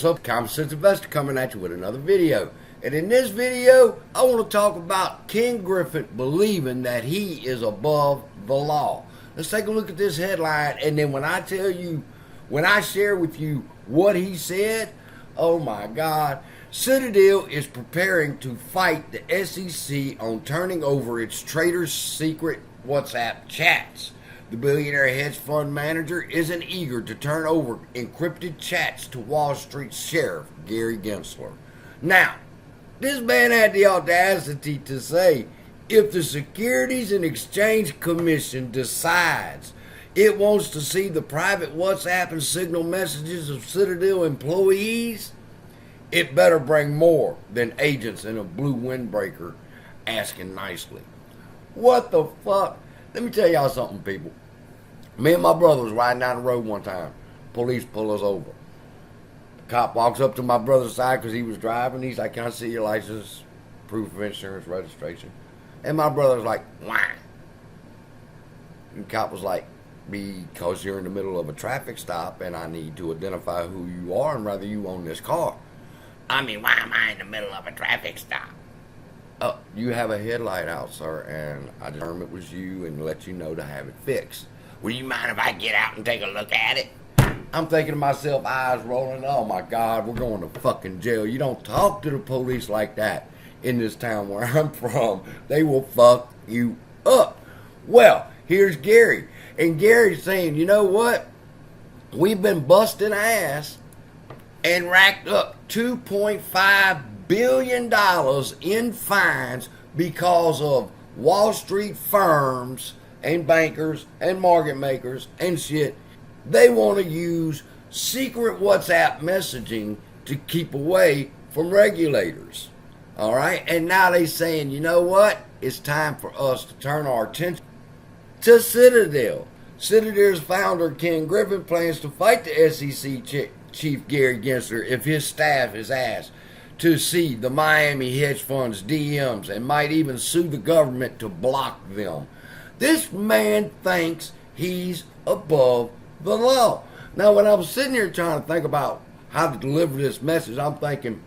What's up? Common Sense Investor coming at you with another video. And in this video, I want to talk about Ken Griffin believing that he is above the law. Let's take a look at this headline, and then when I share with you what he said, oh my God. Citadel is preparing to fight the SEC on turning over its traders' secret WhatsApp chats. The billionaire hedge fund manager isn't eager to turn over encrypted chats to Wall Street sheriff Gary Gensler. Now, this man had the audacity to say, if the Securities and Exchange Commission decides it wants to see the private WhatsApp and Signal messages of Citadel employees, it better bring more than agents in a blue windbreaker asking nicely. What the fuck? Let me tell y'all something, people. Me and my brother was riding down the road one time. Police pull us over. The cop walks up to my brother's side because he was driving. He's like, can I see your license, proof of insurance, registration? And my brother's like, why? And the cop was like, because you're in the middle of a traffic stop and I need to identify who you are and whether you own this car. I mean, why am I in the middle of a traffic stop? Oh, you have a headlight out, sir, and I determined it was you and let you know to have it fixed. Will you mind if I get out and take a look at it? I'm thinking to myself, eyes rolling, oh my God, we're going to fucking jail. You don't talk to the police like that in this town where I'm from. They will fuck you up. Well, here's Gary. And Gary's saying, you know what? We've been busting ass and racked up $2.5 billion in fines because of Wall Street firms and bankers and market makers and shit. They want to use secret WhatsApp messaging to keep away from regulators. All right? And now they're saying, you know what? It's time for us to turn our attention to Citadel. Citadel's founder, Ken Griffin, plans to fight the SEC Chief Gary Gensler if his staff is asked to see the Miami hedge funds DMs and might even sue the government to block them. This man thinks he's above the law. Now, when I was sitting here trying to think about how to deliver this message, I'm thinking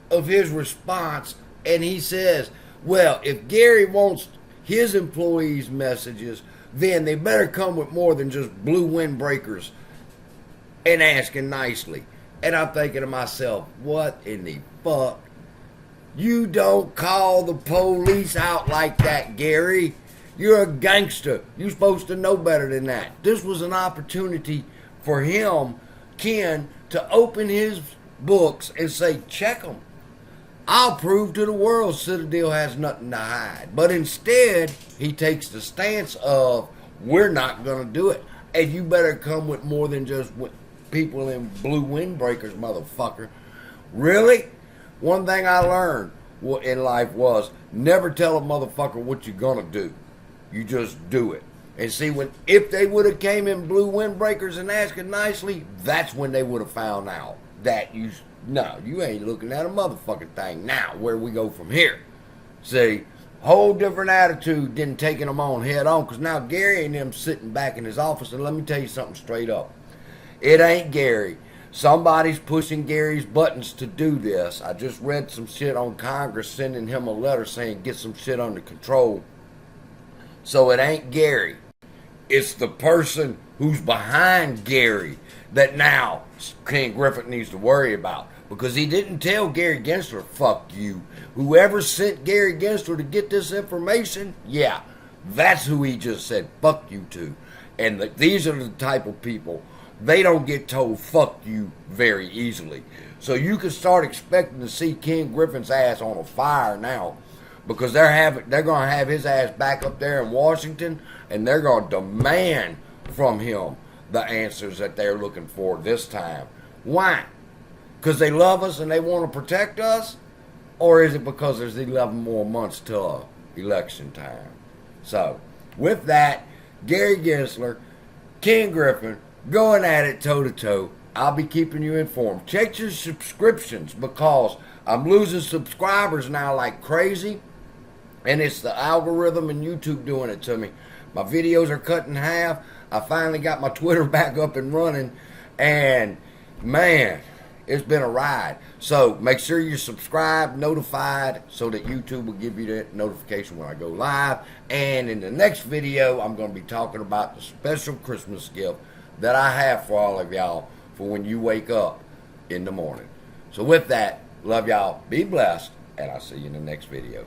of his response, and he says, well, if Gary wants his employees' messages, then they better come with more than just blue windbreakers and asking nicely. And I'm thinking to myself, what in the fuck? You don't call the police out like that, Gary. You're a gangster. You're supposed to know better than that. This was an opportunity for him, Ken, to open his books and say, check them. I'll prove to the world Citadel has nothing to hide. But instead, he takes the stance of, we're not going to do it. And you better come with more than just people in blue windbreakers, motherfucker. Really? One thing I learned in life was never tell a motherfucker what you're going to do. You just do it. And see, if they would have came in blue windbreakers and asking nicely, that's when they would have found out that you ain't looking at a motherfucking thing. Now, where we go from here? See, whole different attitude than taking them on head on, because now Gary and them sitting back in his office, and let me tell you something straight up. It ain't Gary. Somebody's pushing Gary's buttons to do this. I just read some shit on Congress sending him a letter saying get some shit under control. So it ain't Gary. It's the person who's behind Gary that now Ken Griffin needs to worry about. Because he didn't tell Gary Gensler, fuck you. Whoever sent Gary Gensler to get this information, yeah, that's who he just said, fuck you to. And these are the type of people, they don't get told fuck you very easily. So you can start expecting to see Ken Griffin's ass on a fire now. Because they're going to have his ass back up there in Washington, and they're going to demand from him the answers that they're looking for this time. Why? Because they love us and they want to protect us? Or is it because there's 11 more months till election time? So, with that, Gary Gensler, Ken Griffin, going at it toe-to-toe. I'll be keeping you informed. Check your subscriptions because I'm losing subscribers now like crazy. And it's the algorithm and YouTube doing it to me. My videos are cut in half. I finally got my Twitter back up and running. And, man, It's been a ride. So make sure you're subscribed, notified, so that YouTube will give you that notification when I go live. And in the next video, I'm going to be talking about the special Christmas gift that I have for all of y'all for when you wake up in the morning. So with that, love y'all, be blessed, and I'll see you in the next video.